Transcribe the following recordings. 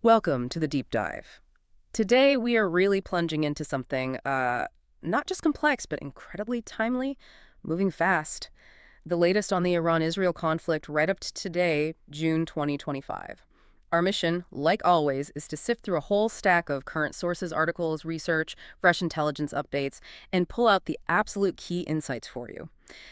Welcome to the deep dive. Today, we are really plunging into something not just complex, but incredibly timely, moving fast. The latest on the Iran-Israel conflict right up to today, June 2025. Our mission, like always, is to sift through a whole stack of current sources, articles, research, fresh intelligence updates, and pull out the absolute key insights for you.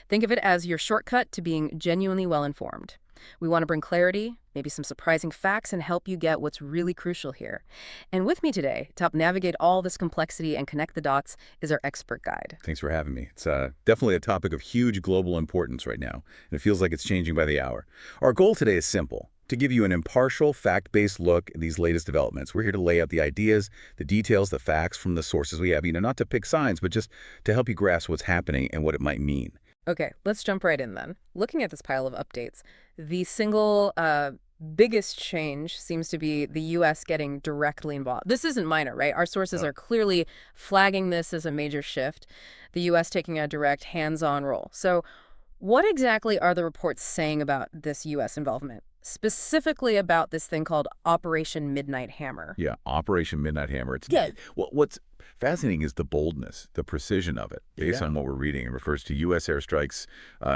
Think of it as your shortcut to being genuinely well-informed. We want to bring clarity, maybe some surprising facts, and help you get what's really crucial here. And with me today, to help navigate all this complexity and connect the dots, is our expert guide. Thanks for having me. It's definitely a topic of huge global importance right now, and it feels like it's changing by the hour. Our goal today is simple: to give you an impartial, fact-based look at these latest developments. We're here to lay out the ideas, the details, the facts from the sources we have, not to pick sides, but just to help you grasp what's happening and what it might mean. Okay, let's jump right in then. Looking at this pile of updates, the single biggest change seems to be the U.S. getting directly involved. This isn't minor, right? Our sources are clearly flagging this as a major shift, the U.S. taking a direct hands-on role. So what exactly are the reports saying about this U.S. involvement? Specifically about this thing called Operation Midnight Hammer. Yeah, Operation Midnight Hammer. Yeah. Well, what's fascinating is the boldness, the precision of it. Based on what we're reading, it refers to U.S. airstrikes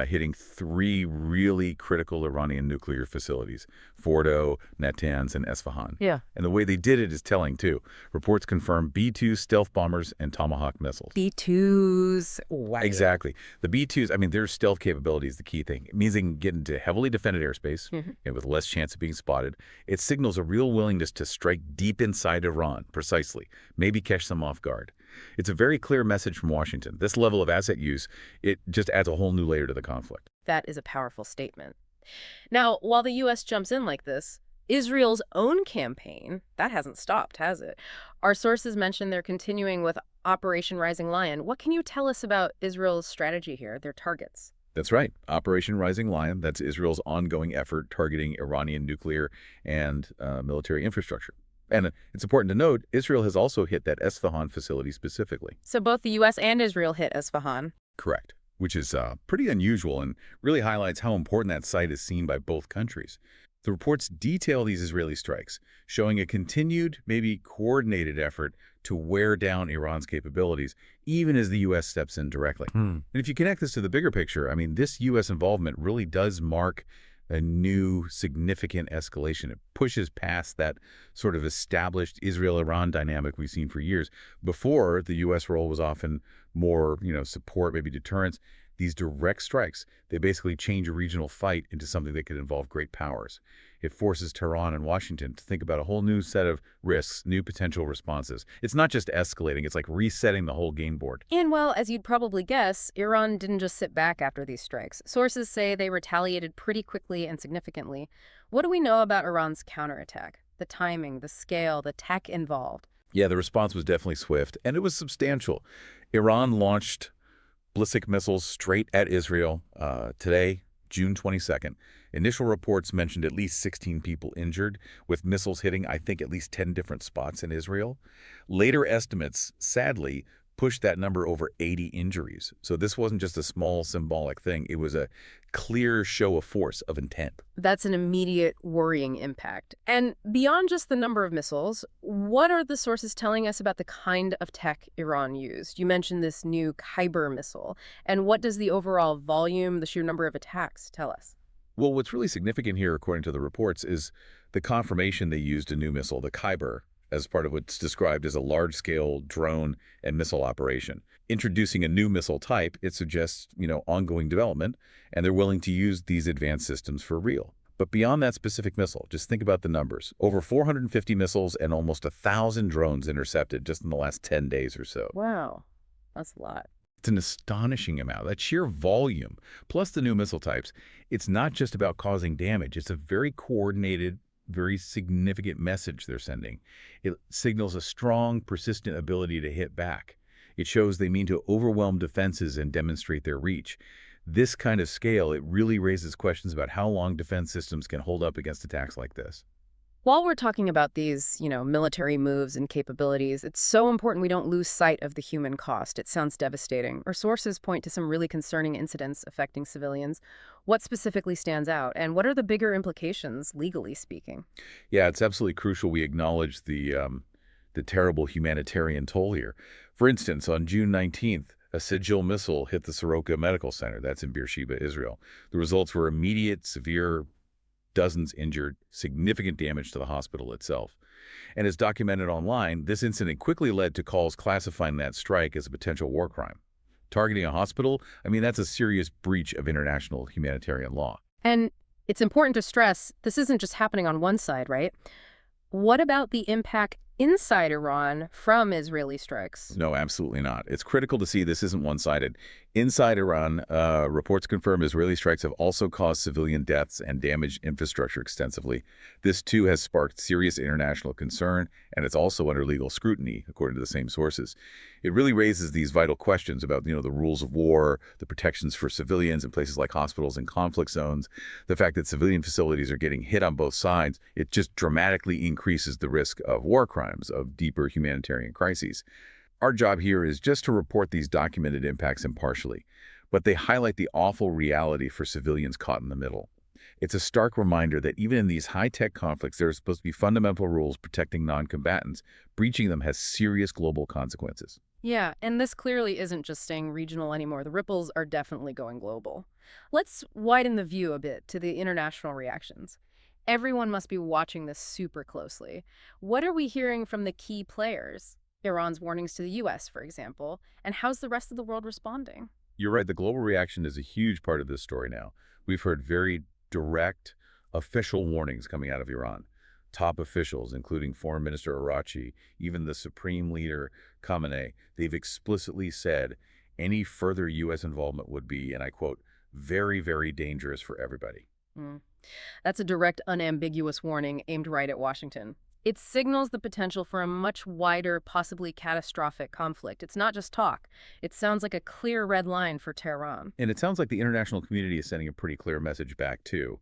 hitting three really critical Iranian nuclear facilities: Fordow, Natanz, and Esfahan. Yeah. And the way they did it is telling, too. Reports confirm B-2 stealth bombers and Tomahawk missiles. B-2s. Wow. Exactly. The B-2s, their stealth capability is the key thing. It means they can get into heavily defended airspace and with less chance of being spotted. It signals a real willingness to strike deep inside Iran, precisely, maybe catch them off guard. It's a very clear message from Washington. This level of asset use, it just adds a whole new layer to the conflict. That is a powerful statement. Now, while the U.S. jumps in like this, Israel's own campaign, that hasn't stopped, has it? Our sources mention they're continuing with Operation Rising Lion. What can you tell us about Israel's strategy here, their targets? That's right. Operation Rising Lion, that's Israel's ongoing effort targeting Iranian nuclear and military infrastructure. And it's important to note, Israel has also hit that Esfahan facility specifically. So both the U.S. and Israel hit Esfahan. Correct. Which is pretty unusual and really highlights how important that site is seen by both countries. The reports detail these Israeli strikes, showing a continued, maybe coordinated effort to wear down Iran's capabilities, even as the U.S. steps in directly. And if you connect this to the bigger picture, this U.S. involvement really does mark a new significant escalation. It pushes past that sort of established Israel-Iran dynamic we've seen for years. Before, the U.S. role was often more, support, maybe deterrence. These direct strikes, they basically change a regional fight into something that could involve great powers. It forces Tehran and Washington to think about a whole new set of risks, new potential responses. It's not just escalating, it's like resetting the whole game board. And well, as you'd probably guess, Iran didn't just sit back after these strikes. Sources say they retaliated pretty quickly and significantly. What do we know about Iran's counterattack? The timing, the scale, the tech involved? Yeah, the response was definitely swift, and it was substantial. Iran launched ballistic missiles straight at Israel today, June 22nd. Initial reports mentioned at least 16 people injured, with missiles hitting, I think, at least 10 different spots in Israel. Later estimates, sadly, pushed that number over 80 injuries. So this wasn't just a small symbolic thing. It was a clear show of force, of intent. That's an immediate worrying impact. And beyond just the number of missiles, what are the sources telling us about the kind of tech Iran used? You mentioned this new Kyber missile. And what does the overall volume, the sheer number of attacks tell us? Well, what's really significant here, according to the reports, is the confirmation they used a new missile, the Kyber, as part of what's described as a large-scale drone and missile operation. Introducing a new missile type, it suggests, ongoing development, and they're willing to use these advanced systems for real. But beyond that specific missile, just think about the numbers. Over 450 missiles and almost 1,000 drones intercepted just in the last 10 days or so. Wow, that's a lot. It's an astonishing amount. That sheer volume, plus the new missile types, it's not just about causing damage. It's a very coordinated, very significant message they're sending. It signals a strong, persistent ability to hit back. It shows they mean to overwhelm defenses and demonstrate their reach. This kind of scale, it really raises questions about how long defense systems can hold up against attacks like this. While we're talking about these, military moves and capabilities, it's so important we don't lose sight of the human cost. It sounds devastating. Our sources point to some really concerning incidents affecting civilians. What specifically stands out, and what are the bigger implications, legally speaking? Yeah, it's absolutely crucial we acknowledge the terrible humanitarian toll here. For instance, on June 19th, a Sigil missile hit the Soroka Medical Center. That's in Beersheba, Israel. The results were immediate, severe, dozens injured, significant damage to the hospital itself. And as documented online, this incident quickly led to calls classifying that strike as a potential war crime. Targeting a hospital, I mean, that's a serious breach of international humanitarian law. And it's important to stress this isn't just happening on one side, right? What about the impact inside Iran from Israeli strikes? No, absolutely not. It's critical to see this isn't one-sided. Inside Iran, reports confirm Israeli strikes have also caused civilian deaths and damaged infrastructure extensively. This, too, has sparked serious international concern, and it's also under legal scrutiny, according to the same sources. It really raises these vital questions about, the rules of war, the protections for civilians in places like hospitals and conflict zones, the fact that civilian facilities are getting hit on both sides. It just dramatically increases the risk of war crimes, of deeper humanitarian crises. Our job here is just to report these documented impacts impartially, but they highlight the awful reality for civilians caught in the middle. It's a stark reminder that even in these high-tech conflicts, there are supposed to be fundamental rules protecting non-combatants. Breaching them has serious global consequences. Yeah, and this clearly isn't just staying regional anymore. The ripples are definitely going global. Let's widen the view a bit to the international reactions. Everyone must be watching this super closely. What are we hearing from the key players? Iran's warnings to the U.S., for example, and how's the rest of the world responding? You're right, the global reaction is a huge part of this story now. We've heard very direct, official warnings coming out of Iran. Top officials, including Foreign Minister Arachi, even the Supreme Leader Khamenei, they've explicitly said any further U.S. involvement would be, and I quote, very, very dangerous for everybody. Mm. That's a direct, unambiguous warning aimed right at Washington. It signals the potential for a much wider, possibly catastrophic conflict. It's not just talk. It sounds like a clear red line for Tehran. And it sounds like the international community is sending a pretty clear message back, too.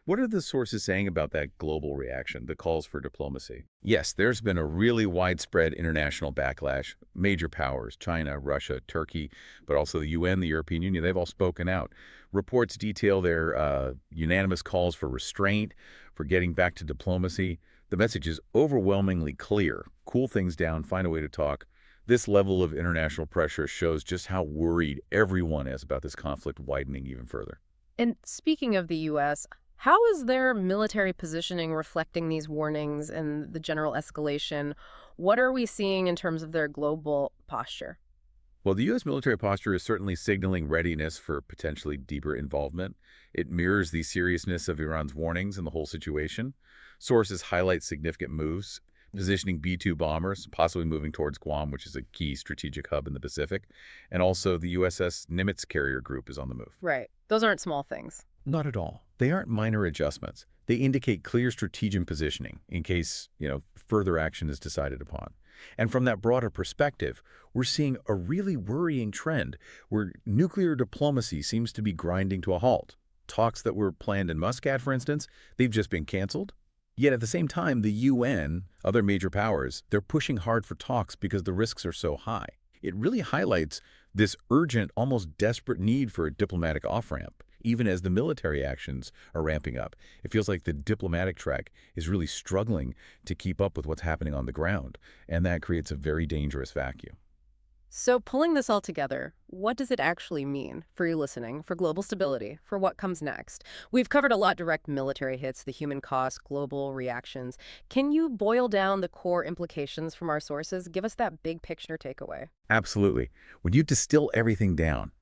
What are the sources saying about that global reaction, the calls for diplomacy? Yes, there's been a really widespread international backlash. Major powers, China, Russia, Turkey, but also the UN, the European Union, they've all spoken out. Reports detail their unanimous calls for restraint, for getting back to diplomacy. The message is overwhelmingly clear. Cool things down, find a way to talk. This level of international pressure shows just how worried everyone is about this conflict widening even further. And speaking of the U.S., how is their military positioning reflecting these warnings and the general escalation? What are we seeing in terms of their global posture? Well, the U.S. military posture is certainly signaling readiness for potentially deeper involvement. It mirrors the seriousness of Iran's warnings and the whole situation. Sources highlight significant moves, positioning B-2 bombers, possibly moving towards Guam, which is a key strategic hub in the Pacific. And also the USS Nimitz carrier group is on the move. Right. Those aren't small things. Not at all. They aren't minor adjustments. They indicate clear strategic positioning in case, further action is decided upon. And from that broader perspective, we're seeing a really worrying trend where nuclear diplomacy seems to be grinding to a halt. Talks that were planned in Muscat, for instance, they've just been canceled. Yet at the same time, the UN, other major powers, they're pushing hard for talks because the risks are so high. It really highlights this urgent, almost desperate need for a diplomatic off-ramp, even as the military actions are ramping up. It feels like the diplomatic track is really struggling to keep up with what's happening on the ground, and that creates a very dangerous vacuum. So pulling this all together, what does it actually mean for you listening, for global stability, for what comes next? We've covered a lot: direct military hits, the human cost, global reactions. Can you boil down the core implications from our sources? Give us that big picture takeaway. Absolutely. When you distill everything down,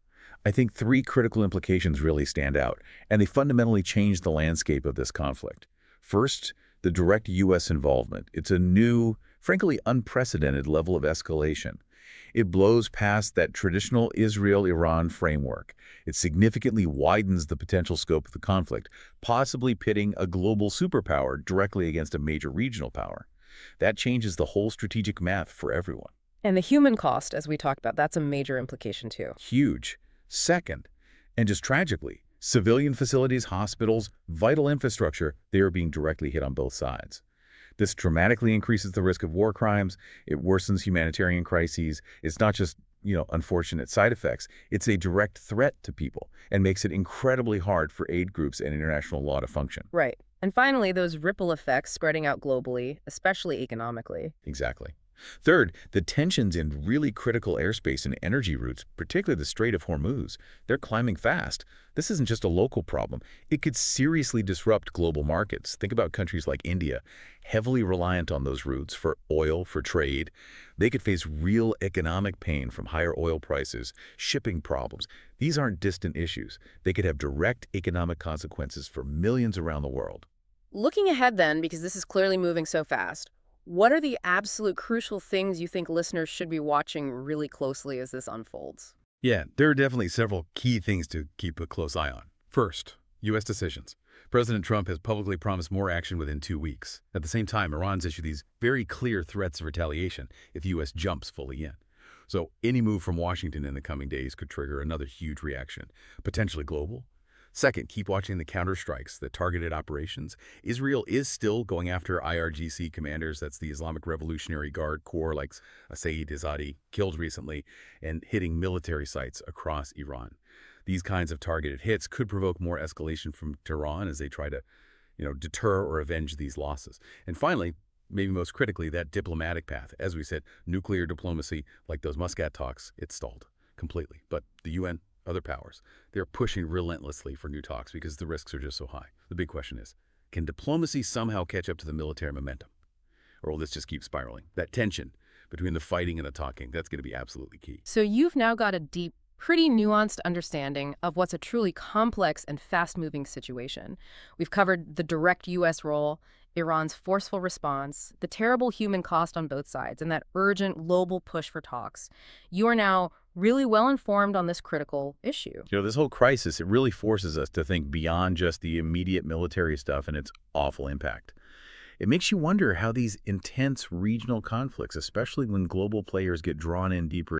I think three critical implications really stand out, and they fundamentally change the landscape of this conflict. First, the direct U.S. involvement. It's a new, frankly unprecedented level of escalation. It blows past that traditional Israel-Iran framework. It significantly widens the potential scope of the conflict, possibly pitting a global superpower directly against a major regional power. That changes the whole strategic math for everyone. And the human cost, as we talked about, that's a major implication too. Huge. Second, and just tragically, civilian facilities, hospitals, vital infrastructure, they are being directly hit on both sides. This dramatically increases the risk of war crimes. It worsens humanitarian crises. It's not just, unfortunate side effects. It's a direct threat to people and makes it incredibly hard for aid groups and international law to function. Right. And finally, those ripple effects spreading out globally, especially economically. Exactly. Third, the tensions in really critical airspace and energy routes, particularly the Strait of Hormuz, they're climbing fast. This isn't just a local problem. It could seriously disrupt global markets. Think about countries like India, heavily reliant on those routes for oil, for trade. They could face real economic pain from higher oil prices, shipping problems. These aren't distant issues. They could have direct economic consequences for millions around the world. Looking ahead then, because this is clearly moving so fast, what are the absolute crucial things you think listeners should be watching really closely as this unfolds? Yeah, there are definitely several key things to keep a close eye on. First, U.S. decisions. President Trump has publicly promised more action within 2 weeks. At the same time, Iran's issued these very clear threats of retaliation if the U.S. jumps fully in. So any move from Washington in the coming days could trigger another huge reaction, potentially global. Second, keep watching the counterstrikes, the targeted operations. Israel is still going after IRGC commanders, that's the Islamic Revolutionary Guard Corps, like Saeed Izzadi, killed recently, and hitting military sites across Iran. These kinds of targeted hits could provoke more escalation from Tehran as they try to, deter or avenge these losses. And finally, maybe most critically, that diplomatic path. As we said, nuclear diplomacy, like those Muscat talks, it's stalled completely. But the UN, other powers, they're pushing relentlessly for new talks because the risks are just so high. The big question is, can diplomacy somehow catch up to the military momentum? Or will this just keep spiraling? That tension between the fighting and the talking, that's going to be absolutely key. So you've now got a deep, pretty nuanced understanding of what's a truly complex and fast-moving situation. We've covered the direct U.S. role, Iran's forceful response, the terrible human cost on both sides, and that urgent global push for talks. You are now really well informed on this critical issue. This whole crisis, it really forces us to think beyond just the immediate military stuff and its awful impact. It makes you wonder how these intense regional conflicts, especially when global players get drawn in deeper